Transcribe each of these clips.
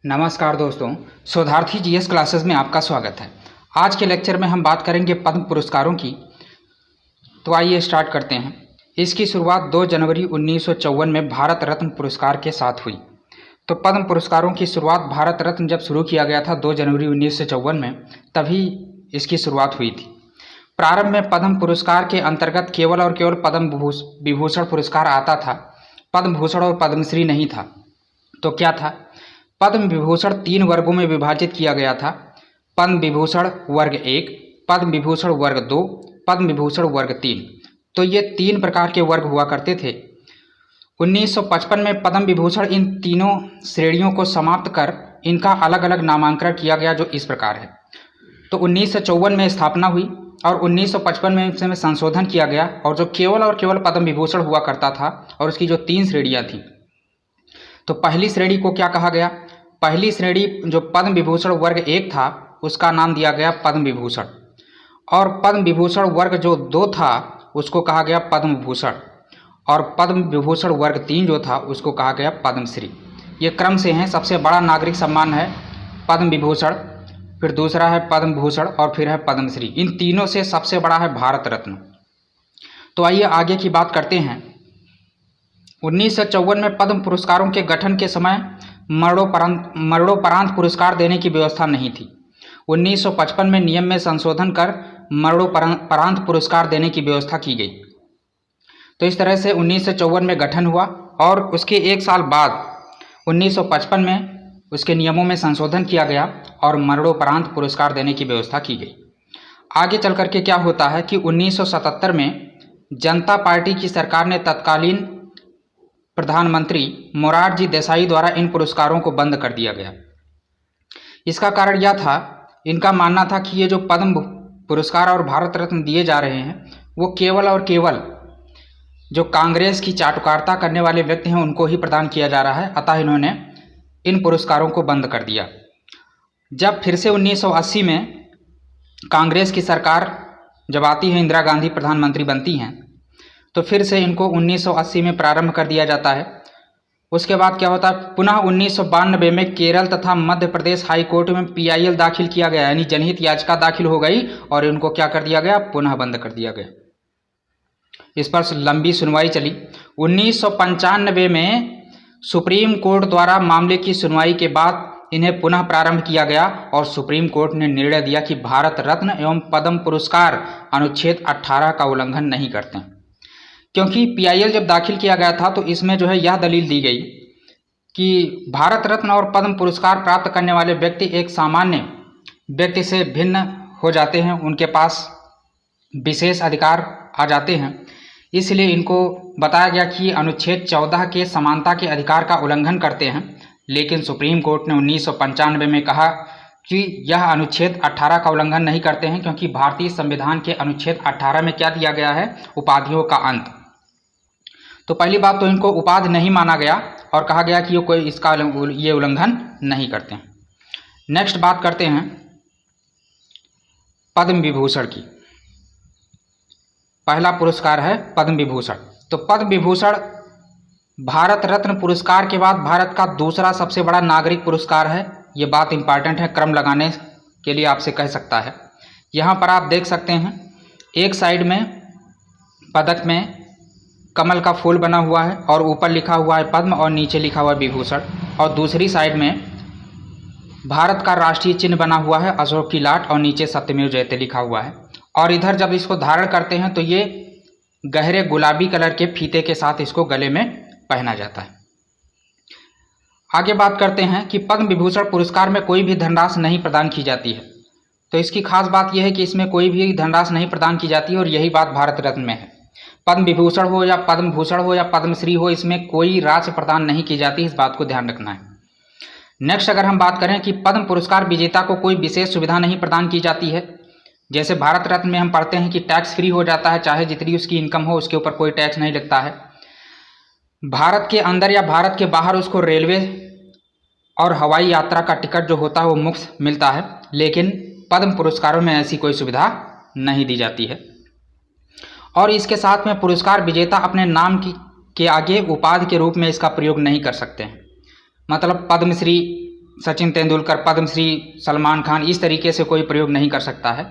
नमस्कार दोस्तों, शोधार्थी जीएस क्लासेस में आपका स्वागत है। आज के लेक्चर में हम बात करेंगे पद्म पुरस्कारों की। तो आइए स्टार्ट करते हैं। इसकी शुरुआत 2 जनवरी 1954 में भारत रत्न पुरस्कार के साथ हुई। तो पद्म पुरस्कारों की शुरुआत भारत रत्न जब शुरू किया गया था 2 जनवरी 1954 में, तभी इसकी शुरुआत हुई थी। प्रारंभ में पद्म पुरस्कार के अंतर्गत केवल और केवल पद्म विभूषण पुरस्कार आता था। पद्म भूषण और पद्मश्री नहीं था। तो क्या था? पद्म विभूषण 3 वर्गों में विभाजित किया गया था। पद्म विभूषण वर्ग 1, पद्म विभूषण वर्ग 2, पद्म विभूषण वर्ग 3। तो ये 3 प्रकार के वर्ग हुआ करते थे। 1955 में पद्म विभूषण इन तीनों श्रेणियों को समाप्त कर इनका अलग अलग नामांकन किया गया, जो इस प्रकार है। तो 1954 में स्थापना हुई और 1955 में इसमें संशोधन किया गया, और जो केवल और केवल पद्म विभूषण हुआ करता था और उसकी जो 3 श्रेणियाँ थीं। तो पहली श्रेणी को क्या कहा गया? पहली श्रेणी जो पद्म विभूषण वर्ग 1 था उसका नाम दिया गया पद्म विभूषण, और पद्म विभूषण वर्ग जो 2 था उसको कहा गया पद्म भूषण, और पद्म विभूषण वर्ग 3 जो था उसको कहा गया पद्मश्री। ये क्रम से हैं। सबसे बड़ा नागरिक सम्मान है पद्म विभूषण, फिर दूसरा है पद्म भूषण और फिर है पद्मश्री। इन तीनों से सबसे बड़ा है भारत रत्न। तो आइए आगे की बात करते हैं। 1954 में पद्म पुरस्कारों के गठन के समय मरणोपरांत पुरस्कार देने की व्यवस्था नहीं थी। 1955 में नियम में संशोधन कर मरणोपरांत पुरस्कार देने की व्यवस्था की गई। तो इस तरह से 1954 में गठन हुआ और उसके 1 साल बाद 1955 में उसके नियमों में संशोधन किया गया और मरणोपरांत पुरस्कार देने की व्यवस्था की गई। आगे चल करके क्या होता है कि 1977 में जनता पार्टी की सरकार ने तत्कालीन प्रधानमंत्री मोरारजी देसाई द्वारा इन पुरस्कारों को बंद कर दिया गया। इसका कारण यह था, इनका मानना था कि ये जो पद्म पुरस्कार और भारत रत्न दिए जा रहे हैं वो केवल और केवल जो कांग्रेस की चाटुकारिता करने वाले व्यक्ति हैं उनको ही प्रदान किया जा रहा है। अतः इन्होंने इन पुरस्कारों को बंद कर दिया। जब फिर से 1980 में कांग्रेस की सरकार जब आती है, इंदिरा गांधी प्रधानमंत्री बनती हैं, तो फिर से इनको 1980 में प्रारंभ कर दिया जाता है। उसके बाद क्या होता है, पुनः 1992 में केरल तथा मध्य प्रदेश हाई कोर्ट में PIL दाखिल किया गया, यानी जनहित याचिका दाखिल हो गई और इनको क्या कर दिया गया? पुनः बंद कर दिया गया। इस पर लंबी सुनवाई चली। 1995 में सुप्रीम कोर्ट द्वारा मामले की सुनवाई के बाद इन्हें पुनः प्रारंभ किया गया और सुप्रीम कोर्ट ने निर्णय दिया कि भारत रत्न एवं पद्म पुरस्कार अनुच्छेद 18 का उल्लंघन नहीं करते, क्योंकि PIL जब दाखिल किया गया था तो इसमें जो है यह दलील दी गई कि भारत रत्न और पद्म पुरस्कार प्राप्त करने वाले व्यक्ति एक सामान्य व्यक्ति से भिन्न हो जाते हैं, उनके पास विशेष अधिकार आ जाते हैं। इसलिए इनको बताया गया कि अनुच्छेद 14 के समानता के अधिकार का उल्लंघन करते हैं। लेकिन सुप्रीम कोर्ट ने 1995 में कहा कि यह अनुच्छेद 18 का उल्लंघन नहीं करते हैं, क्योंकि भारतीय संविधान के अनुच्छेद 18 में क्या दिया गया है? उपाधियों का अंत। तो पहली बात तो इनको उपाधि नहीं माना गया और कहा गया कि ये उल्लंघन नहीं करते हैं। नेक्स्ट बात करते हैं पद्म विभूषण की। पहला पुरस्कार है पद्म विभूषण। तो पद्म विभूषण भारत रत्न पुरस्कार के बाद भारत का दूसरा सबसे बड़ा नागरिक पुरस्कार है। ये बात इंपॉर्टेंट है, क्रम लगाने के लिए आपसे कह सकता है। यहाँ पर आप देख सकते हैं, एक साइड में पदक में कमल का फूल बना हुआ है और ऊपर लिखा हुआ है पद्म और नीचे लिखा हुआ है विभूषण, और दूसरी साइड में भारत का राष्ट्रीय चिन्ह बना हुआ है अशोक की लाट और नीचे सत्यमेव जयते लिखा हुआ है। और इधर जब इसको धारण करते हैं तो ये गहरे गुलाबी कलर के फीते के साथ इसको गले में पहना जाता है। आगे बात करते हैं कि पद्म विभूषण पुरस्कार में कोई भी धनराशि नहीं प्रदान की जाती है। तो इसकी खास बात यह है कि इसमें कोई भी धनराशि नहीं प्रदान की जाती है, और यही बात भारत रत्न में है। पद्म विभूषण हो या पद्म भूषण हो या पद्मश्री हो, इसमें कोई राशि प्रदान नहीं की जाती। इस बात को ध्यान रखना है। नेक्स्ट अगर हम बात करें कि पद्म पुरस्कार विजेता को कोई विशेष सुविधा नहीं प्रदान की जाती है। जैसे भारत रत्न में हम पढ़ते हैं कि टैक्स फ्री हो जाता है, चाहे जितनी उसकी इनकम हो उसके ऊपर कोई टैक्स नहीं लगता है। भारत के अंदर या भारत के बाहर उसको रेलवे और हवाई यात्रा का टिकट जो होता है वो मुफ्त मिलता है। लेकिन पद्म पुरस्कारों में ऐसी कोई सुविधा नहीं दी जाती है। और इसके साथ में पुरस्कार विजेता अपने नाम के आगे उपाधि के रूप में इसका प्रयोग नहीं कर सकते हैं। मतलब पद्मश्री सचिन तेंदुलकर, पद्मश्री सलमान खान, इस तरीके से कोई प्रयोग नहीं कर सकता है।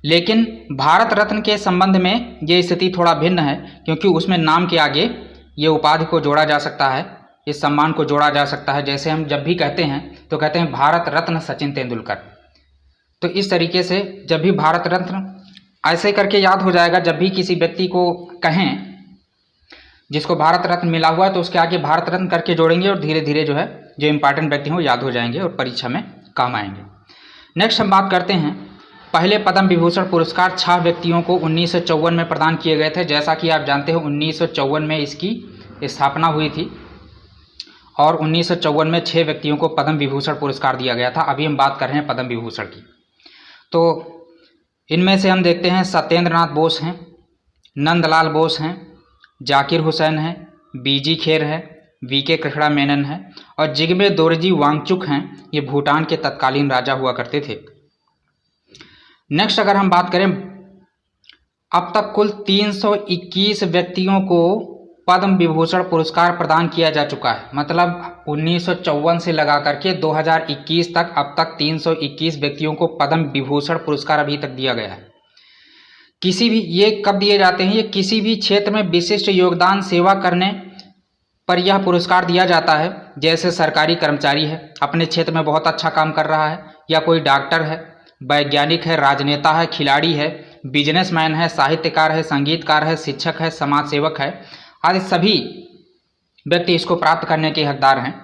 लेकिन भारत रत्न के संबंध में ये स्थिति थोड़ा भिन्न है, क्योंकि उसमें नाम के आगे ये उपाधि को जोड़ा जा सकता है, इस सम्मान को जोड़ा जा सकता है। जैसे हम जब भी कहते हैं तो कहते हैं भारत रत्न सचिन तेंदुलकर। तो इस तरीके से जब भी भारत रत्न ऐसे करके याद हो जाएगा, जब भी किसी व्यक्ति को कहें जिसको भारत रत्न मिला हुआ है तो उसके आगे भारत रत्न करके जोड़ेंगे और धीरे धीरे जो है जो इंपॉर्टेंट व्यक्ति हैं वो याद हो जाएंगे और परीक्षा में काम आएंगे। नेक्स्ट हम बात करते हैं, पहले पद्म विभूषण पुरस्कार 6 व्यक्तियों को 1954 में प्रदान किए गए थे। जैसा कि आप जानते हो 1954 में इसकी स्थापना हुई थी और 1954 में 6 व्यक्तियों को पद्म विभूषण पुरस्कार दिया गया था। अभी हम बात कर रहे हैं पद्म विभूषण की। तो इनमें से हम देखते हैं सत्येंद्र नाथ बोस हैं, नंदलाल बोस हैं, जाकिर हुसैन है, बीजी खेर है, वीके कृष्णा मेनन है और जिग्मे दोरजी वांगचुक हैं। ये भूटान के तत्कालीन राजा हुआ करते थे। नेक्स्ट अगर हम बात करें, अब तक कुल 321 व्यक्तियों को पद्म विभूषण पुरस्कार प्रदान किया जा चुका है। मतलब 1954 से लगा करके 2021 तक अब तक 321 व्यक्तियों को पद्म विभूषण पुरस्कार अभी तक दिया गया है। किसी भी, ये कब दिए जाते हैं, ये किसी भी क्षेत्र में विशिष्ट योगदान सेवा करने पर यह पुरस्कार दिया जाता है। जैसे सरकारी कर्मचारी है, अपने क्षेत्र में बहुत अच्छा काम कर रहा है, या कोई डॉक्टर है, वैज्ञानिक है, राजनेता है, खिलाड़ी है, बिजनेसमैन है, साहित्यकार है, संगीतकार है, शिक्षक है, समाज सेवक है, आदि सभी व्यक्ति इसको प्राप्त करने के हकदार हैं।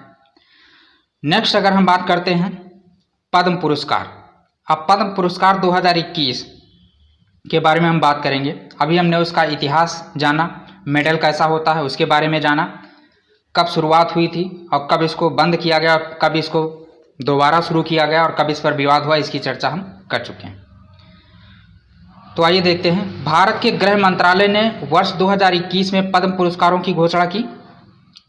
नेक्स्ट अगर हम बात करते हैं पद्म पुरस्कार, अब पद्म पुरस्कार 2021 के बारे में हम बात करेंगे। अभी हमने उसका इतिहास जाना, मेडल कैसा होता है उसके बारे में जाना, कब शुरुआत हुई थी और कब इसको बंद किया गया, कब इसको दोबारा शुरू किया गया और कब इस पर विवाद हुआ, इसकी चर्चा हम कर चुके हैं। तो आइए देखते हैं, भारत के गृह मंत्रालय ने वर्ष 2021 में पद्म पुरस्कारों की घोषणा की।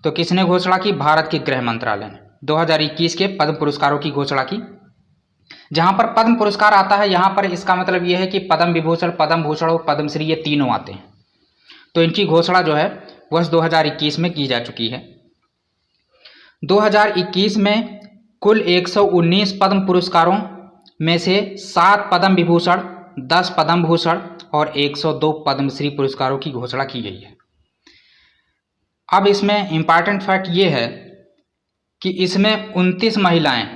तो किसने घोषणा की? भारत के गृह मंत्रालय ने 2021 के पद्म पुरस्कारों की घोषणा की। जहां पर पद्म पुरस्कार आता है, यहां पर इसका मतलब यह है कि पद्म विभूषण, पद्म भूषण और पद्मश्री ये तीनों आते हैं। तो इनकी घोषणा जो है वर्ष 2021 में की जा चुकी है। 2021 में कुल 119 पद्म पुरस्कारों में से 7 पद्म विभूषण, 10 पद्म भूषण और 102 पद्मश्री पुरस्कारों की घोषणा की गई है। अब इसमें इंपॉर्टेंट फैक्ट ये है कि इसमें 29 महिलाएं,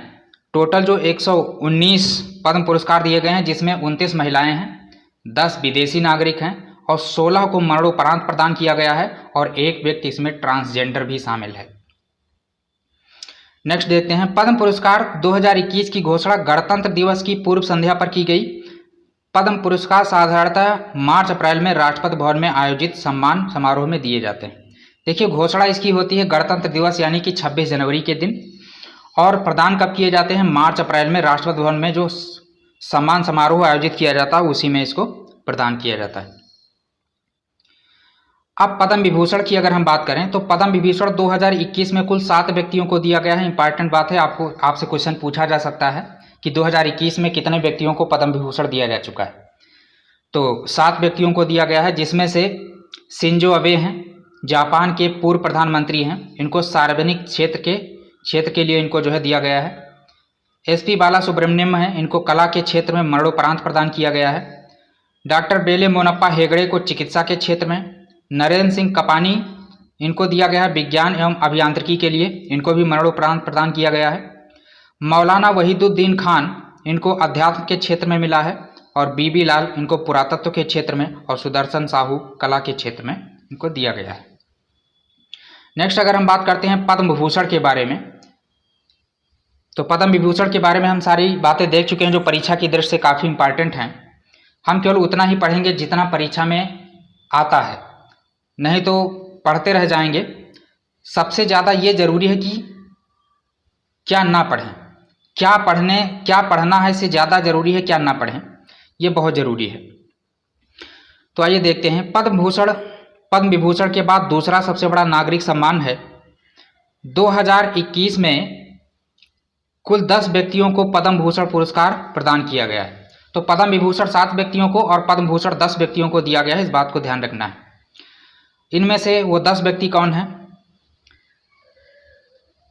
टोटल जो 119 पद्म पुरस्कार दिए गए हैं जिसमें 29 महिलाएं हैं, 10 विदेशी नागरिक हैं और 16 को मरणोपरांत प्रदान किया गया है और एक व्यक्ति इसमें ट्रांसजेंडर भी शामिल है। नेक्स्ट देखते हैं, पद्म पुरस्कार 2021 की घोषणा गणतंत्र दिवस की पूर्व संध्या पर की गई। पद्म पुरस्कार साधारणतः मार्च अप्रैल में राष्ट्रपति भवन में आयोजित सम्मान समारोह में दिए जाते हैं। देखिए, घोषणा इसकी होती है गणतंत्र दिवस यानी कि 26 जनवरी के दिन, और प्रदान कब किए जाते हैं? मार्च अप्रैल में राष्ट्रपति भवन में जो सम्मान समारोह आयोजित किया जाता है उसी में इसको प्रदान किया जाता है। अब पद्म विभूषण की अगर हम बात करें तो पद्म विभूषण 2021 में कुल 7 व्यक्तियों को दिया गया है। इंपॉर्टेंट बात है, आपसे क्वेश्चन पूछा जा सकता है कि 2021 में कितने व्यक्तियों को पद्म विभूषण दिया जा चुका है। तो 7 व्यक्तियों को दिया गया है, जिसमें से शिंजो अबे हैं, जापान के पूर्व प्रधानमंत्री हैं, इनको सार्वजनिक क्षेत्र के लिए इनको जो है दिया गया है। एसपी बाला सुब्रमण्यम है, इनको कला के क्षेत्र में मरणोपरांत प्रदान किया गया है। डॉक्टर बेले मोनप्पा हेगड़े को चिकित्सा के क्षेत्र में, नरेंद्र सिंह कपानी इनको दिया गया है विज्ञान एवं अभियांत्रिकी के लिए, इनको भी मरणोपरांत प्रदान किया गया है। मौलाना वहीदुद्दीन खान इनको अध्यात्म के क्षेत्र में मिला है और बीबी लाल इनको पुरातत्व के क्षेत्र में और सुदर्शन साहू कला के क्षेत्र में इनको दिया गया है। नेक्स्ट अगर हम बात करते हैं पद्म भूषण के बारे में, तो पद्म विभूषण के बारे में हम सारी बातें देख चुके हैं जो परीक्षा की दृष्टि से काफ़ी इंपॉर्टेंट हैं। हम केवल उतना ही पढ़ेंगे जितना परीक्षा में आता है, नहीं तो पढ़ते रह जाएंगे। सबसे ज़्यादा ये जरूरी है कि क्या ना पढ़ें, क्या पढ़ना है इससे ज़्यादा जरूरी है क्या ना पढ़ें, ये बहुत ज़रूरी है। तो आइए देखते हैं, पद्म विभूषण के बाद दूसरा सबसे बड़ा नागरिक सम्मान है। 2021 में कुल 10 व्यक्तियों को पद्म भूषण पुरस्कार प्रदान किया गया है। तो पद्म विभूषण 7 व्यक्तियों को और पद्म भूषण 10 व्यक्तियों को दिया गया है, इस बात को ध्यान रखना है। इनमें से वो 10 व्यक्ति कौन हैं?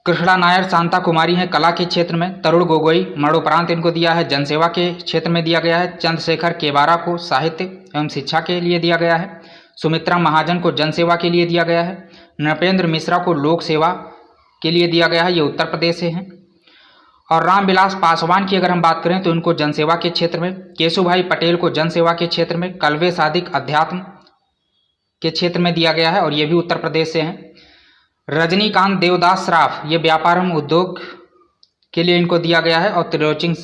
कृष्णा नायर शांता कुमारी हैं कला के क्षेत्र में, तरुण गोगोई मरणोपरांत इनको दिया है जनसेवा के क्षेत्र में दिया गया है, चंद्रशेखर केवारा को साहित्य एवं शिक्षा के लिए दिया गया है, सुमित्रा महाजन को जनसेवा के लिए दिया गया है, नृपेंद्र मिश्रा को लोक सेवा के लिए दिया गया है, ये उत्तर प्रदेश से हैं। और रामविलास पासवान की अगर हम बात करें तो इनको जनसेवा के क्षेत्र में, केशुभाई पटेल को जनसेवा के क्षेत्र में, कल्वे सादिक अध्यात्म के क्षेत्र में दिया गया है और ये भी उत्तर प्रदेश से हैं। रजनीकांत देवदास श्राफ ये व्यापार एवं उद्योग के लिए इनको दिया गया है और त्रिलोचन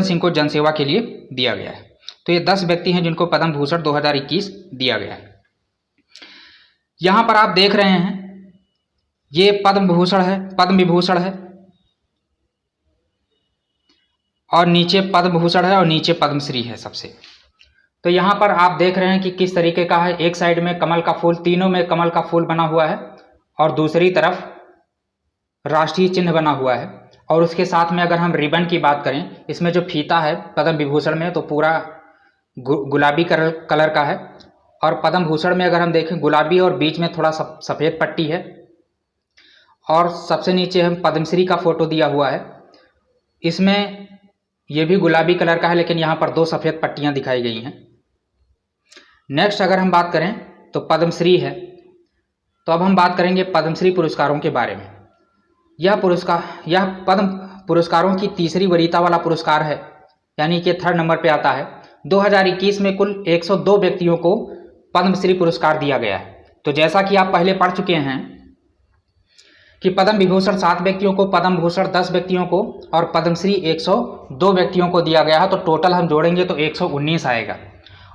सिंह को जनसेवा के लिए दिया गया है। तो ये 10 व्यक्ति हैं जिनको पद्म भूषण 2021 दिया गया है। यहां पर आप देख रहे हैं ये पद्म भूषण है, पद्म विभूषण है और नीचे पद्म भूषण है और नीचे पद्मश्री है सबसे। तो यहाँ पर आप देख रहे हैं कि किस तरीके का है। एक साइड में कमल का फूल, तीनों में कमल का फूल बना हुआ है और दूसरी तरफ राष्ट्रीय चिन्ह बना हुआ है। और उसके साथ में अगर हम रिबन की बात करें, इसमें जो फीता है पद्म विभूषण में तो पूरा गुलाबी कलर का है और पद्म भूषण में अगर हम देखें गुलाबी और बीच में थोड़ा सफ़ेद पट्टी है। और सबसे नीचे हम पद्मश्री का फोटो दिया हुआ है, इसमें यह भी गुलाबी कलर का है लेकिन यहाँ पर 2 सफ़ेद पट्टियाँ दिखाई गई हैं। नेक्स्ट अगर हम बात करें तो पद्मश्री है। तो अब हम बात करेंगे पद्मश्री पुरस्कारों के बारे में। यह पद्म पुरस्कारों की तीसरी वरीयता वाला पुरस्कार है, यानी कि 3rd नंबर पे आता है। 2021 में कुल 102 व्यक्तियों को पद्मश्री पुरस्कार दिया गया है। तो जैसा कि आप पहले पढ़ चुके हैं कि पद्म विभूषण 7 व्यक्तियों को, पद्म भूषण 10 व्यक्तियों को और पद्मश्री 102 व्यक्तियों को दिया गया है। तो टोटल हम जोड़ेंगे तो 119 आएगा।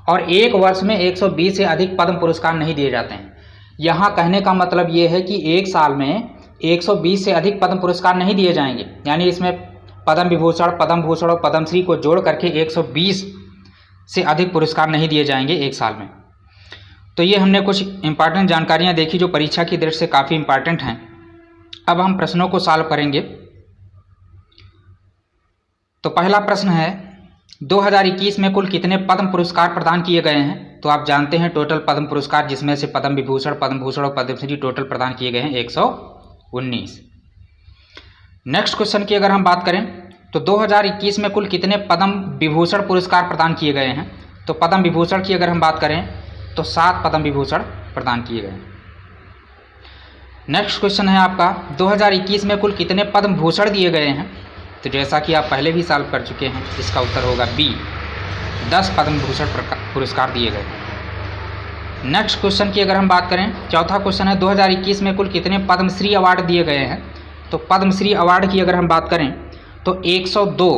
और एक वर्ष में 120 से अधिक पद्म पुरस्कार नहीं दिए जाते हैं। यहाँ कहने का मतलब ये है कि एक साल में 120 से अधिक पद्म पुरस्कार नहीं दिए जाएंगे, यानी इसमें पद्म विभूषण, पद्म भूषण और पद्मश्री को जोड़ करके 120 से अधिक पुरस्कार नहीं दिए जाएंगे एक साल में। तो ये हमने कुछ इंपॉर्टेंट जानकारियाँ देखी जो परीक्षा की दृष्टि से काफ़ी इंपॉर्टेंट हैं। अब हम प्रश्नों को सॉल्व करेंगे। तो पहला प्रश्न है 2021 में कुल कितने पद्म पुरस्कार प्रदान किए गए हैं। तो आप जानते हैं टोटल पद्म पुरस्कार जिसमें से पद्म विभूषण, पद्म भूषण और पद्मश्री टोटल प्रदान किए गए हैं 119। नेक्स्ट क्वेश्चन की अगर हम बात करें तो 2021 में कुल कितने पद्म विभूषण पुरस्कार प्रदान किए गए हैं। तो पद्म विभूषण की अगर हम बात करें तो 7 पद्म विभूषण प्रदान किए गए हैं। नेक्स्ट क्वेश्चन है आपका 2021 में कुल कितने पद्म भूषण दिए गए हैं। तो जैसा कि आप पहले भी सॉल्व कर चुके हैं, इसका उत्तर होगा बी, 10 पद्म भूषण पुरस्कार दिए गए। नेक्स्ट क्वेश्चन की अगर हम बात करें, चौथा क्वेश्चन है 2021 में कुल कितने पद्मश्री अवार्ड दिए गए हैं। तो पद्मश्री अवार्ड की अगर हम बात करें तो 102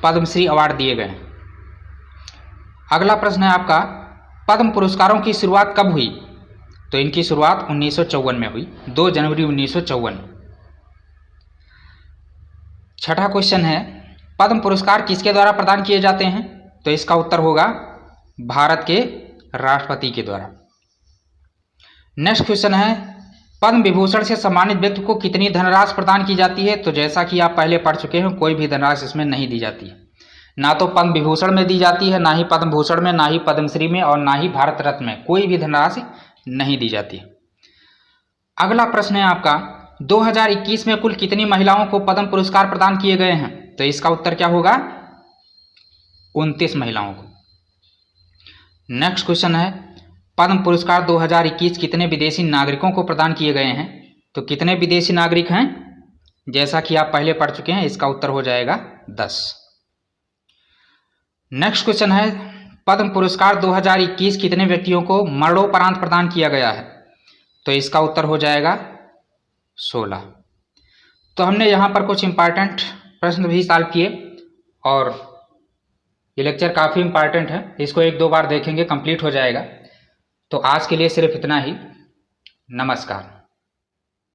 पद्मश्री अवार्ड दिए गए। अगला प्रश्न है आपका पद्म पुरस्कारों की शुरुआत कब हुई। तो इनकी शुरुआत 1954 में हुई, 2 जनवरी 1954। छठा क्वेश्चन है पद्म पुरस्कार किसके द्वारा प्रदान किए जाते हैं। तो इसका उत्तर होगा भारत के राष्ट्रपति के द्वारा। नेक्स्ट क्वेश्चन है पद्म विभूषण से सम्मानित व्यक्ति को कितनी धनराशि प्रदान की जाती है। तो जैसा कि आप पहले पढ़ चुके हैं, कोई भी धनराशि इसमें नहीं दी जाती है। ना तो पद्म विभूषण में दी जाती है, ना ही पद्म भूषण में, ना ही पद्मश्री में और ना ही भारत रत्न में, कोई भी धनराशि नहीं दी जाती है। अगला प्रश्न है आपका 2021 में कुल कितनी महिलाओं को पद्म पुरस्कार प्रदान किए गए हैं। तो इसका उत्तर क्या होगा 29 महिलाओं को। नेक्स्ट क्वेश्चन है पद्म पुरस्कार 2021 कितने विदेशी नागरिकों को प्रदान किए गए हैं। तो कितने विदेशी नागरिक हैं, जैसा कि आप पहले पढ़ चुके हैं, इसका उत्तर हो जाएगा 10। नेक्स्ट क्वेश्चन है पद्म पुरस्कार 2021 कितने व्यक्तियों को मरणोपरांत प्रदान किया गया है। तो इसका उत्तर हो जाएगा 16। तो हमने यहाँ पर कुछ इंपॉर्टेंट प्रश्न भी सॉल्व किए और ये लेक्चर काफ़ी इंपॉर्टेंट है, इसको 1-2 बार देखेंगे कंप्लीट हो जाएगा। तो आज के लिए सिर्फ इतना ही। नमस्कार।